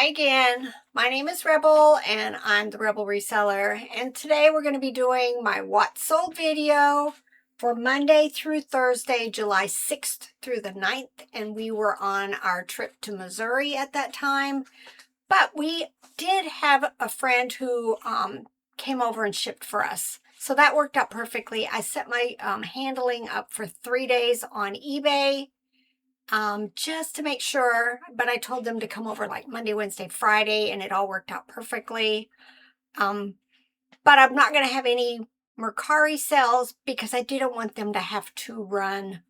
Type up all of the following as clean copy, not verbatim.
Hi again. My name is Rebel and I'm the Rebel Reseller. And today we're going to be doing my What Sold video for Monday through Thursday, July 6th through the 9th. And we were on our trip to Missouri at that time. But we did have a friend who came over and shipped for us. So that worked out perfectly. I set my handling up for 3 days on eBay. Just to make sure, but I told them to come over like Monday, Wednesday, Friday, and it all worked out perfectly. But I'm not going to have any Mercari sales because I didn't want them to have to run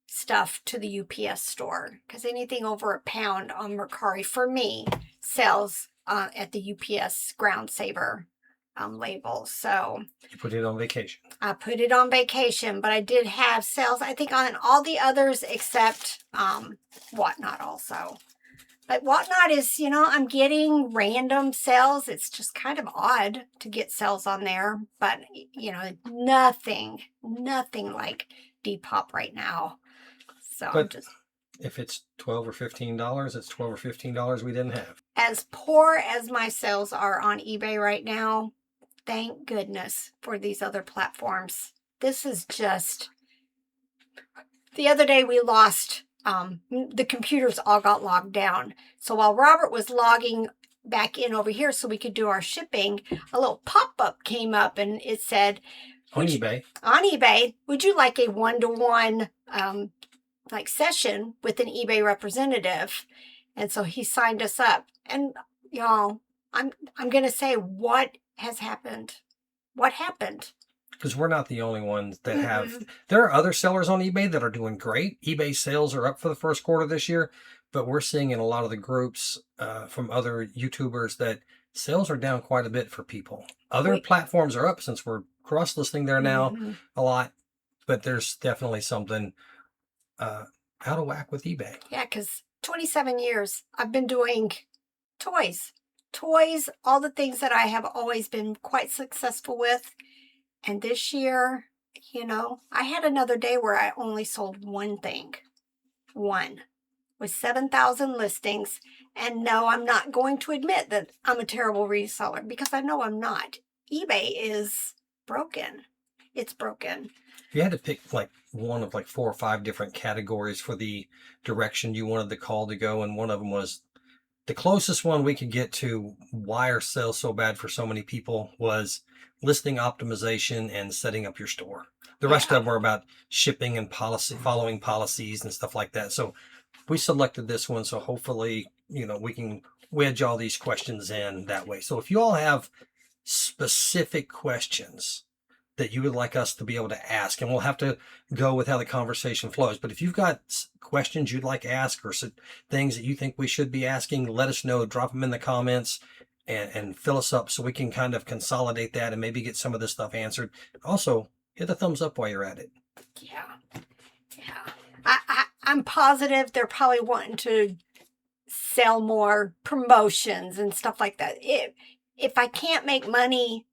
stuff to the UPS store, because anything over £1 on Mercari for me sells at the UPS Ground Saver label. So you put it on vacation. I put it on vacation, but I did have sales, I think, on all the others except Whatnot also. But Whatnot is, I'm getting random sales. It's just kind of odd to get sales on there, but nothing like Depop right now. So but if it's $12 or $15, it's $12 or $15 we didn't have. As poor as my sales are on eBay right now, thank goodness for these other platforms. This is just, the other day we lost, the computers all got logged down. So while Robert was logging back in over here so we could do our shipping, a little pop-up came up and it said, on eBay, would you like a one-to-one session with an eBay representative? And so he signed us up. And y'all, I'm going to say, what has happened? What happened? Because we're not the only ones that have. There are other sellers on eBay that are doing great. eBay sales are up for the first quarter this year, but we're seeing in a lot of the groups from other YouTubers that sales are down quite a bit for people. Other platforms are up since we're cross-listing there now a lot, but there's definitely something out of whack with eBay. Yeah, because 27 years I've been doing toys, all the things that I have always been quite successful with. And this year, I had another day where I only sold one thing. One. With 7,000 listings. And no, I'm not going to admit that I'm a terrible reseller because I know I'm not. eBay is broken. It's broken. You had to pick like one of like 4 or 5 different categories for the direction you wanted the call to go. And one of them was the closest one we could get to why our sales so bad for so many people was listing optimization and setting up your store. The rest of them were about shipping and policy, following policies and stuff like that. So we selected this one. So hopefully, we can wedge all these questions in that way. So if you all have specific questions that you would like us to be able to ask, and we'll have to go with how the conversation flows. But if you've got questions you'd like to ask or things that you think we should be asking, let us know, drop them in the comments and fill us up so we can kind of consolidate that and maybe get some of this stuff answered. Also, hit the thumbs up while you're at it. Yeah. I'm positive they're probably wanting to sell more promotions and stuff like that. If I can't make money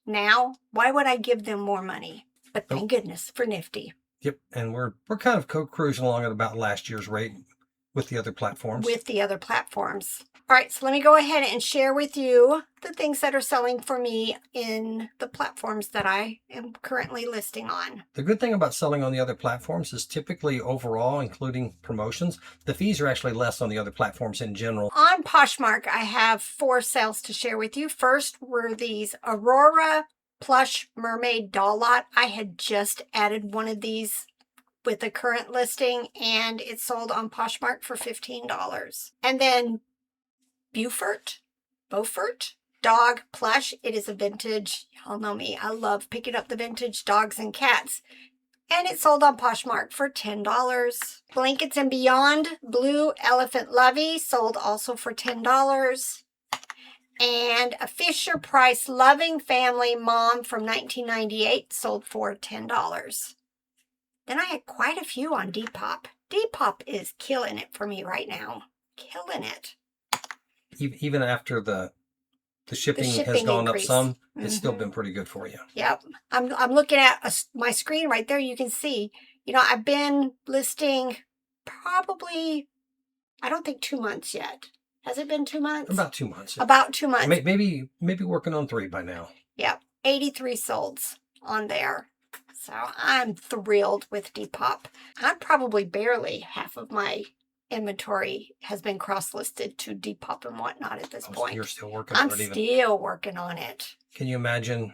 now, why would I give them more money? But thank goodness for Nifty. Yep, and we're kind of cruising along at about last year's rate with the other platforms. All right, so let me go ahead and share with you the things that are selling for me in the platforms that I am currently listing on. The good thing about selling on the other platforms is typically overall, including promotions, the fees are actually less on the other platforms in general. On Poshmark, I have 4 sales to share with you. First were these Aurora Plush Mermaid Doll Lot. I had just added one of these with the current listing, and it sold on Poshmark for $15. And then Beaufort Dog Plush. It is a vintage. Y'all know me. I love picking up the vintage dogs and cats. And it sold on Poshmark for $10. Blankets and Beyond Blue Elephant Lovey sold also for $10. And a Fisher Price Loving Family Mom from 1998 sold for $10. Then I had quite a few on Depop. Depop is killing it for me right now. Killing it. Even after the shipping has gone increase up some, it's still been pretty good for you. Yep. I'm looking at my screen right there. You can see, I've been listing probably, I don't think 2 months yet. Has it been 2 months? About 2 months. About 2 months. Maybe working on 3 by now. Yep, 83 solds on there. So I'm thrilled with Depop. I'm probably barely half of my inventory has been cross-listed to Depop and whatnot at this point. You're still working on it I'm still working on it. Can you imagine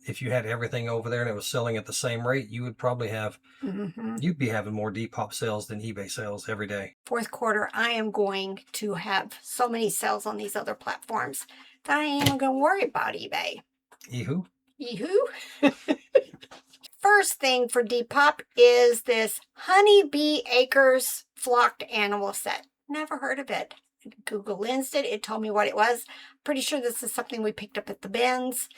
if you had everything over there and it was selling at the same rate, you would probably have, you'd be having more Depop sales than eBay sales every day. Fourth quarter, I am going to have so many sales on these other platforms that I ain't even going to worry about eBay. Yee-hoo. Yee-hoo. First thing for Depop is this Honeybee Acres Flocked Animal Set. Never heard of it. Google Lensed it. It told me what it was. Pretty sure this is something we picked up at the bins.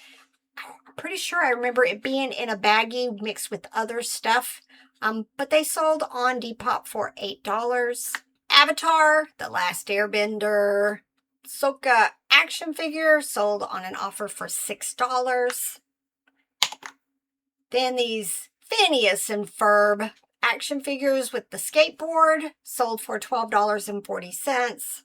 I'm pretty sure I remember it being in a baggie mixed with other stuff. But they sold on Depop for $8. Avatar, The Last Airbender, Sokka action figure sold on an offer for $6. Then these Phineas and Ferb action figures with the skateboard sold for $12.40.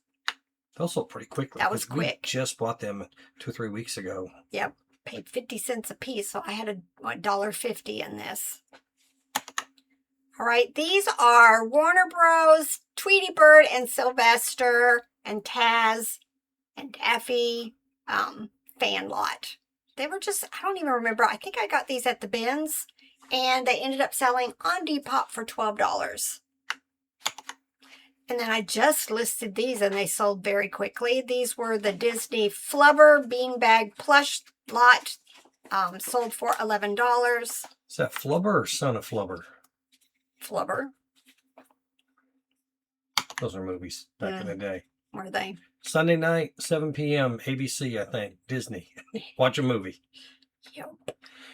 Those sold pretty quickly. That was quick. We just bought them 2 or 3 weeks ago. Yep. Paid 50 cents a piece, so I had $1.50 in this. All right, these are Warner Bros., Tweety Bird and Sylvester and Taz and Daffy fan lot. They were just, I don't even remember. I think I got these at the bins, and they ended up selling on Depop for $12. And then I just listed these, and they sold very quickly. These were the Disney Flubber Beanbag Plush lot, sold for $11. Is that Flubber or Son of Flubber? Flubber. Those are movies back in the day. Were they? Sunday night, 7 p.m., ABC, I think. Disney. Watch a movie. Yep.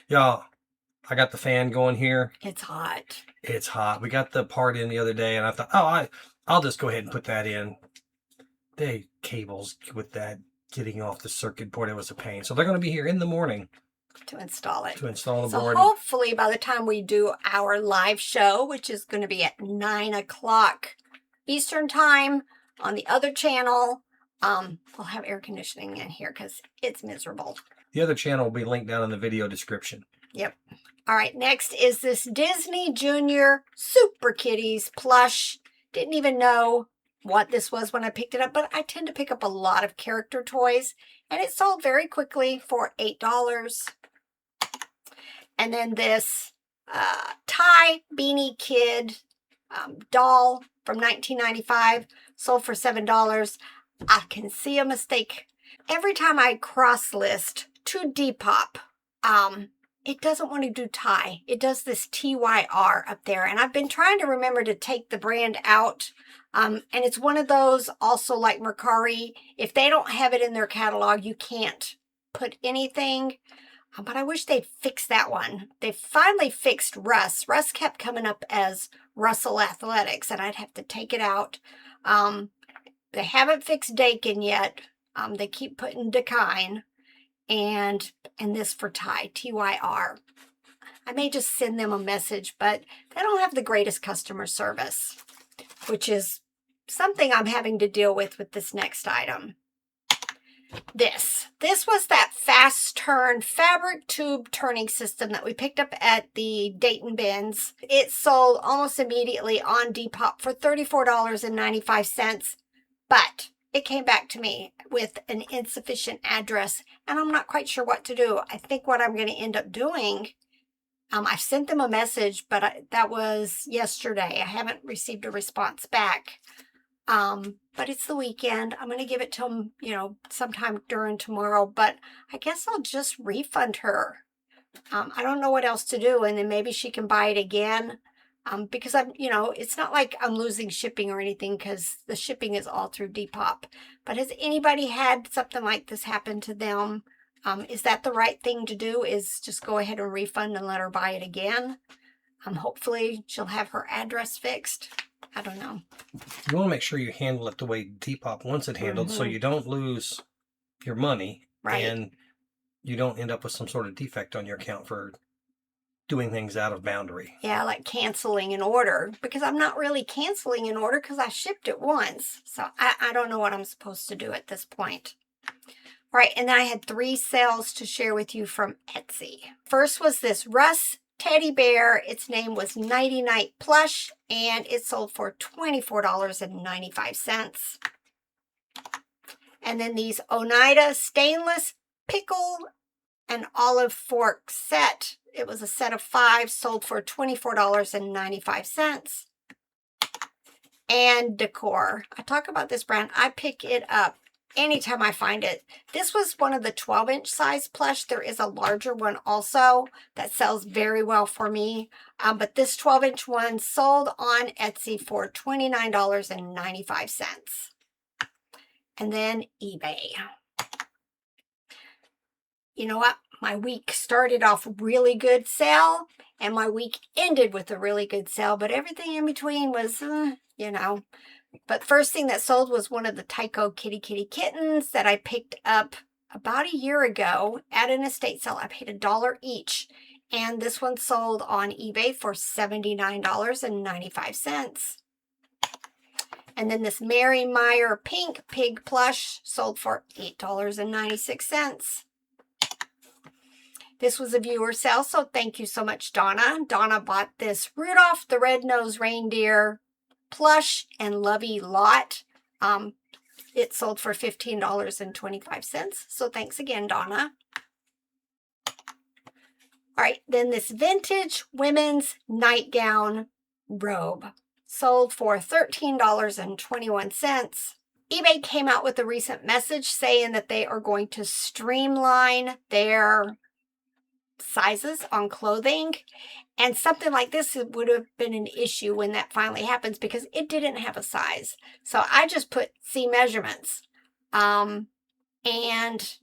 Y'all, I got the fan going here. It's hot. It's hot. We got the part in the other day, and I thought, oh, I'll just go ahead and put that in. The cables with that getting off the circuit board, it was a pain. So they're going to be here in the morning. To install it. To install the so board. Hopefully by the time we do our live show, which is going to be at 9 o'clock Eastern time on the other channel, we'll have air conditioning in here because it's miserable. The other channel will be linked down in the video description. Yep. All right, next is this Disney Junior Super Kitties plush. Didn't even know what this was when I picked it up, but I tend to pick up a lot of character toys, and it sold very quickly for $8. And then this Ty Beanie Kid doll from 1995 sold for $7. I can see a mistake. Every time I cross list to Depop, it doesn't want to do Ty. It does this TYR up there. And I've been trying to remember to take the brand out. And it's one of those also like Mercari. If they don't have it in their catalog, you can't put anything. But I wish they'd fix that one. They finally fixed Russ. Russ kept coming up as Russell Athletics, and I'd have to take it out. They haven't fixed Dakin yet. They keep putting Dakine. And this for Ty, TYR. I may just send them a message, but they don't have the greatest customer service, which is something I'm having to deal with this next item. This was that fast turn fabric tube turning system that we picked up at the Dayton bins. It sold almost immediately on Depop for $34.95, but it came back to me with an insufficient address, and I'm not quite sure what to do. I think what I'm going to end up doing, I sent them a message, but that was yesterday. I haven't received a response back. But it's the weekend. I'm going to give it to them, sometime during tomorrow, but I guess I'll just refund her. I don't know what else to do. And then maybe she can buy it again. Because it's not like I'm losing shipping or anything because the shipping is all through Depop. But has anybody had something like this happen to them? Is that the right thing to do, is just go ahead and refund and let her buy it again? Hopefully she'll have her address fixed. I don't know. You want to make sure you handle it the way Depop wants it handled, so you don't lose your money, right, and you don't end up with some sort of defect on your account for doing things out of boundary. Yeah, like canceling an order, because I'm not really canceling an order because I shipped it once. So I don't know what I'm supposed to do at this point. All right, and then I had 3 sales to share with you from Etsy. First was this Russ teddy bear. Its name was Nighty Night Plush, and it sold for $24.95. And then these Oneida stainless pickle and olive fork set. It was a set of 5, sold for $24.95. And Decor. I talk about this brand. I pick it up anytime I find it. This was one of the 12-inch size plush. There is a larger one also that sells very well for me. But this 12-inch one sold on Etsy for $29.95. And then eBay. You know what? My week started off really good sale, and my week ended with a really good sale, but everything in between was, you know. But first thing that sold was one of the Tyco kitty kittens that I picked up about a year ago at an estate sale. I paid $1 each, and this one sold on eBay for $79.95. And then this Mary Meyer pink pig plush sold for $8.96. This was a viewer sale, so thank you so much, Donna. Donna bought this Rudolph the Red-Nosed Reindeer plush and lovey lot. It sold for $15.25, so thanks again, Donna. All right, then this vintage women's nightgown robe sold for $13.21. eBay came out with a recent message saying that they are going to streamline their sizes on clothing, and something like this would have been an issue when that finally happens because it didn't have a size. So I just put C measurements, and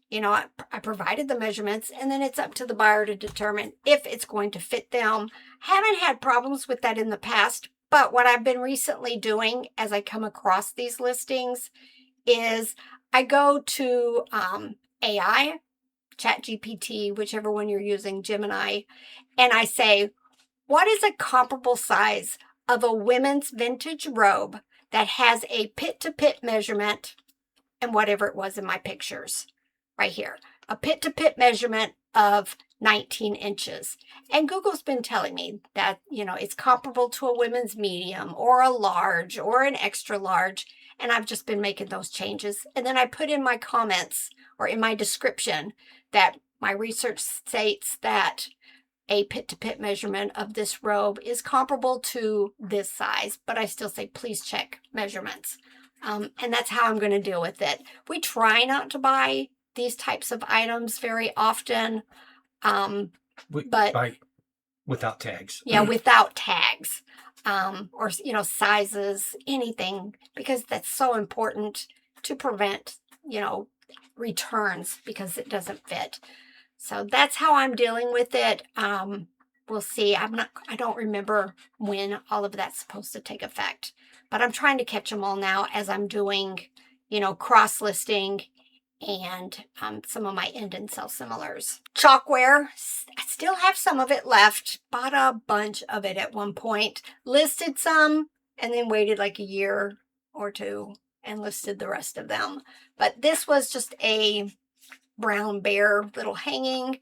you know, I provided the measurements, and then it's up to the buyer to determine if it's going to fit them. Haven't had problems with that in the past, but what I've been recently doing as I come across these listings is I go to AI, ChatGPT, whichever one you're using, Gemini, and I say, what is a comparable size of a women's vintage robe that has a pit-to-pit measurement, and whatever it was in my pictures right here, a pit-to-pit measurement of 19 inches. And Google's been telling me that, you know, it's comparable to a women's medium or a large or an extra large, and I've just been making those changes. And then I put in my comments or in my description that my research states that a pit-to-pit measurement of this robe is comparable to this size, but I still say please check measurements. And that's how I'm going to deal with it. We try not to buy these types of items very often, but without tags. Yeah, without tags, or, you know, sizes, anything, because that's so important to prevent, you know, returns because it doesn't fit. So that's how I'm dealing with it. We'll see. I don't remember when all of that's supposed to take effect, but I'm trying to catch them all now as I'm doing, you know, cross listing and some of my end and sell similars. Chalkware, I still have some of it left. Bought a bunch of it at one point, listed some, and then waited like a year or two and listed the rest of them. But this was just a brown bear little hanging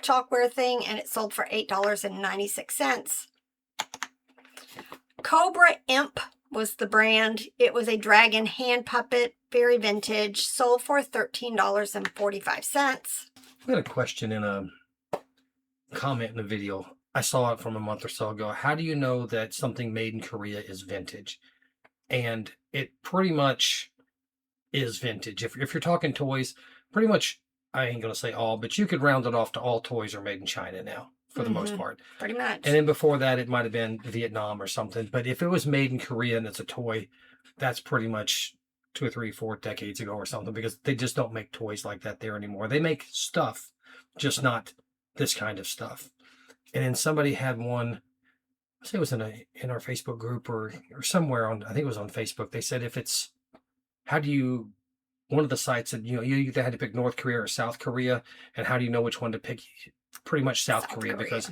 chalkware thing, and it sold for $8.96. Cobra Imp was the brand. It was a dragon hand puppet, very vintage, sold for $13.45. We had a question in a comment in the video. I saw it from a month or so ago. How do you know that something made in Korea is vintage? And it pretty much is vintage. If you're talking toys, pretty much, I ain't gonna say all, but you could round it off to all toys are made in China now, for the most part. Pretty much. And then before that, it might have been Vietnam or something. But if it was made in Korea and it's a toy, that's pretty much 2 or 3, 4 decades ago or something, because they just don't make toys like that there anymore. They make stuff, just not this kind of stuff. And then somebody had one, I say it was in our Facebook group or somewhere on, I think it was on Facebook. They said one of the sites said, you either had to pick North Korea or South Korea, and how do you know which one to pick? Pretty much South Korea, because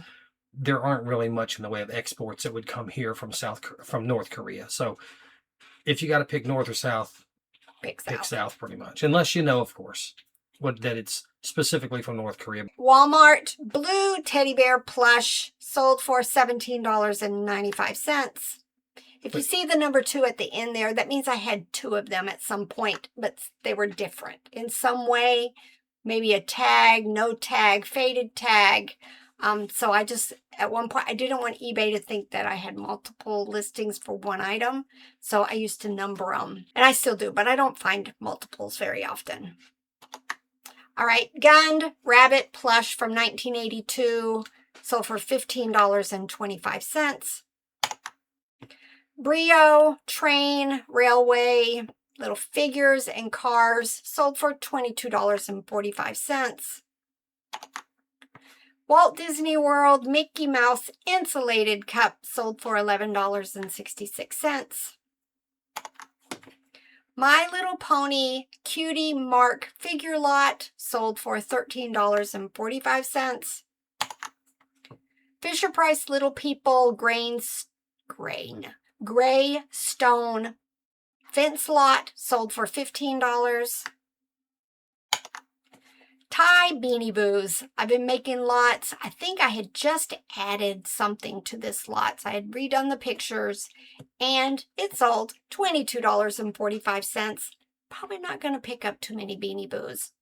there aren't really much in the way of exports that would come here from North Korea. So if you got to pick North or South, Pick pick South. South pretty much, unless you know, of course, that it's specifically from North Korea. Walmart blue teddy bear plush sold for $17.95. If you see the number 2 at the end there, that means I had 2 of them at some point, but they were different in some way. Maybe a tag, no tag, faded tag. So I just, at one point, I didn't want eBay to think that I had multiple listings for one item. So I used to number them. And I still do, but I don't find multiples very often. All right, Gund Rabbit plush from 1982 sold for $15.25. Brio train railway little figures and cars sold for $22.45. Walt Disney World Mickey Mouse insulated cup sold for $11.66. My Little Pony Cutie Mark figure lot sold for $13.45. Fisher Price Little People Gray Stone fence lot sold for $15. Thai Beanie Boos. I've been making lots. I think I had just added something to this lot. So I had redone the pictures and it sold $22.45. Probably not going to pick up too many Beanie Boos.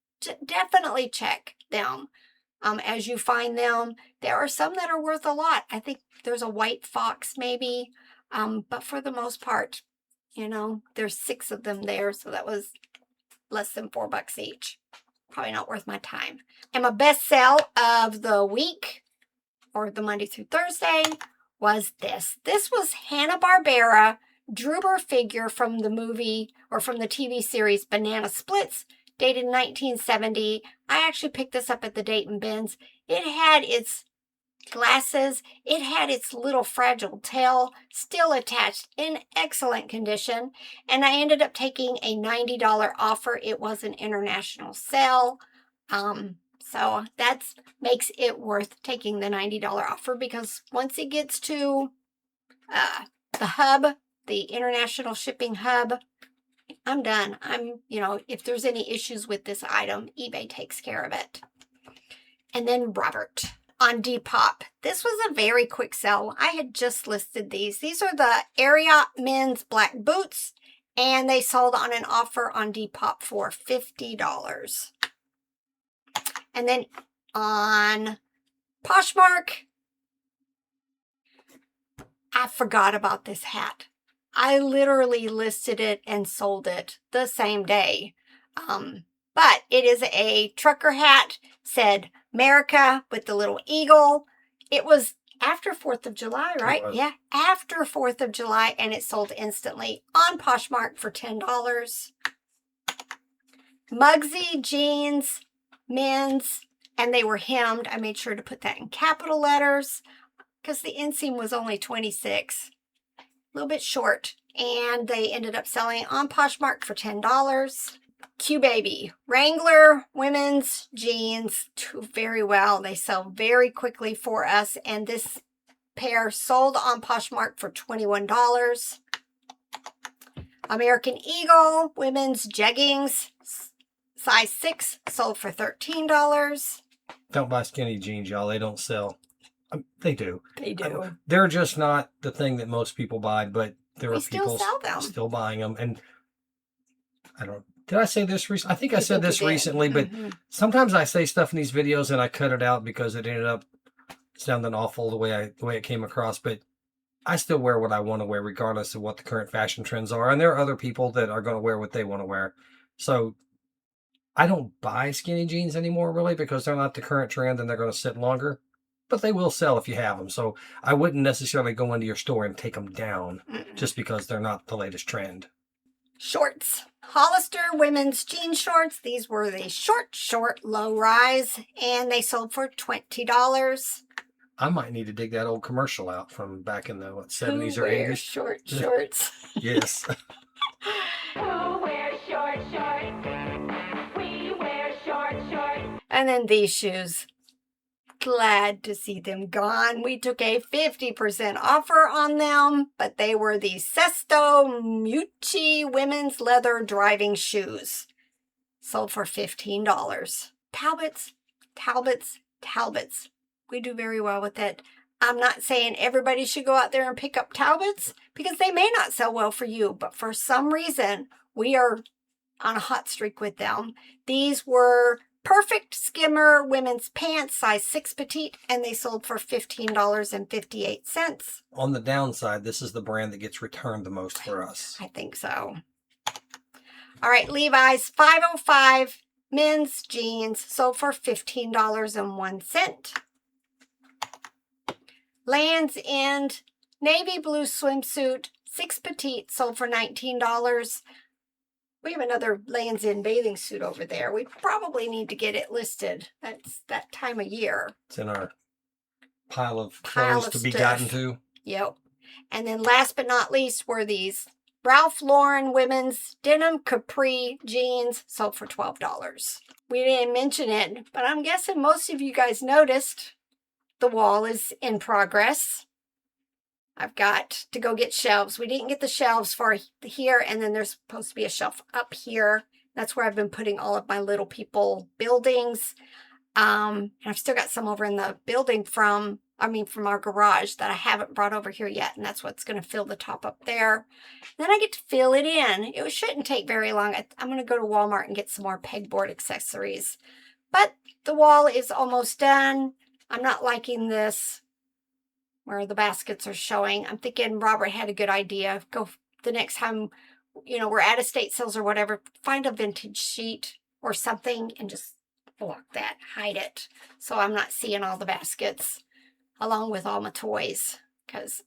Definitely check them as you find them. There are some that are worth a lot. I think there's a white fox maybe. But for the most part, you know, there's 6 of them there. So that was less than $4 each. Probably not worth my time. And my best sell of the week, or the Monday through Thursday, was this. This was Hanna-Barbera Druber figure from the movie, or from the TV series Banana Splits, dated 1970. I actually picked this up at the Dayton Bins. It had its glasses. It had its little fragile tail still attached in excellent condition. And I ended up taking a $90 offer. It was an international sale. So that makes it worth taking the $90 offer, because once it gets to the hub, the international shipping hub, I'm done. If there's any issues with this item, eBay takes care of it. And then Robert on Depop. This was a very quick sell. I had just listed these. These are the Ariat men's black boots, and they sold on an offer on Depop for $50. And then on Poshmark, I forgot about this hat. I literally listed it and sold it the same day. But it is a trucker hat, said America with the little eagle. It was after 4th of July, right? Yeah, after 4th of July, and it sold instantly on Poshmark for $10. Mugsy jeans, men's, and they were hemmed. I made sure to put that in capital letters because the inseam was only 26, a little bit short, and they ended up selling on Poshmark for $10. Q-Baby Wrangler women's jeans do very well. They sell very quickly for us, and this pair sold on Poshmark for $21. American Eagle women's jeggings, size 6, sold for $13. Don't buy skinny jeans, y'all. They don't sell. They do. They do. They're just not the thing that most people buy, but there are people still buying them. And I don't. Did I say this recently? I think I said this recently, but sometimes I say stuff in these videos and I cut it out because it ended up sounding awful the way it came across. But I still wear what I want to wear, regardless of what the current fashion trends are. And there are other people that are going to wear what they want to wear. So I don't buy skinny jeans anymore, really, because they're not the current trend and they're going to sit longer. But they will sell if you have them. So I wouldn't necessarily go into your store and take them down just because they're not the latest trend. Shorts. Hollister women's jean shorts. These were the short, low rise, and they sold for $20. I might need to dig that old commercial out from back in the 70s or 80s. Short shorts. Yes. Who wears short shorts? We wear short shorts. And then these shoes. glad to see them gone. We took a 50% offer on them, but they were the Sesto Mucci women's leather driving shoes. Sold for $15. Talbots, Talbots, Talbots. We do very well with it. I'm not saying everybody should go out there and pick up Talbots because they may not sell well for you, but for some reason, we are on a hot streak with them. These were perfect skimmer women's pants, size 6 petite, and they sold for $15.58. On the downside, this is the brand that gets returned the most for us. I think so. All right, Levi's 505 men's jeans sold for $15.01. Land's End navy blue swimsuit, 6 petite, sold for $19. We have another Land's End bathing suit over there. We probably need to get it listed. That's that time of year. It's in our pile of clothes to be gotten to. Yep. And then last but not least were these Ralph Lauren women's denim capri jeans, sold for $12. We didn't mention it, but I'm guessing most of you guys noticed the wall is in progress. I've got to go get shelves. We didn't get the shelves for here, and then there's supposed to be a shelf up here. That's where I've been putting all of my little people buildings. And I've still got some over in the building from our garage that I haven't brought over here yet, and that's what's going to fill the top up there. Then I get to fill it in. It shouldn't take very long. I'm going to go to Walmart and get some more pegboard accessories. But the wall is almost done. I'm not liking this where the baskets are showing. I'm thinking Robert had a good idea. Go the next time, we're at estate sales or whatever, find a vintage sheet or something and just block that, hide it. So I'm not seeing all the baskets along with all my toys, because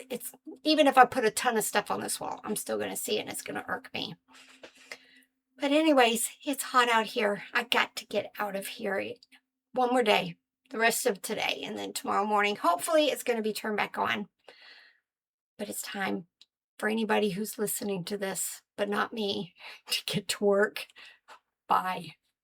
it's, even if I put a ton of stuff on this wall, I'm still going to see it and it's going to irk me. But anyways, it's hot out here. I got to get out of here. One more day, the rest of today, and then tomorrow morning, hopefully it's going to be turned back on. But it's time for anybody who's listening to this, but not me, to get to work. Bye.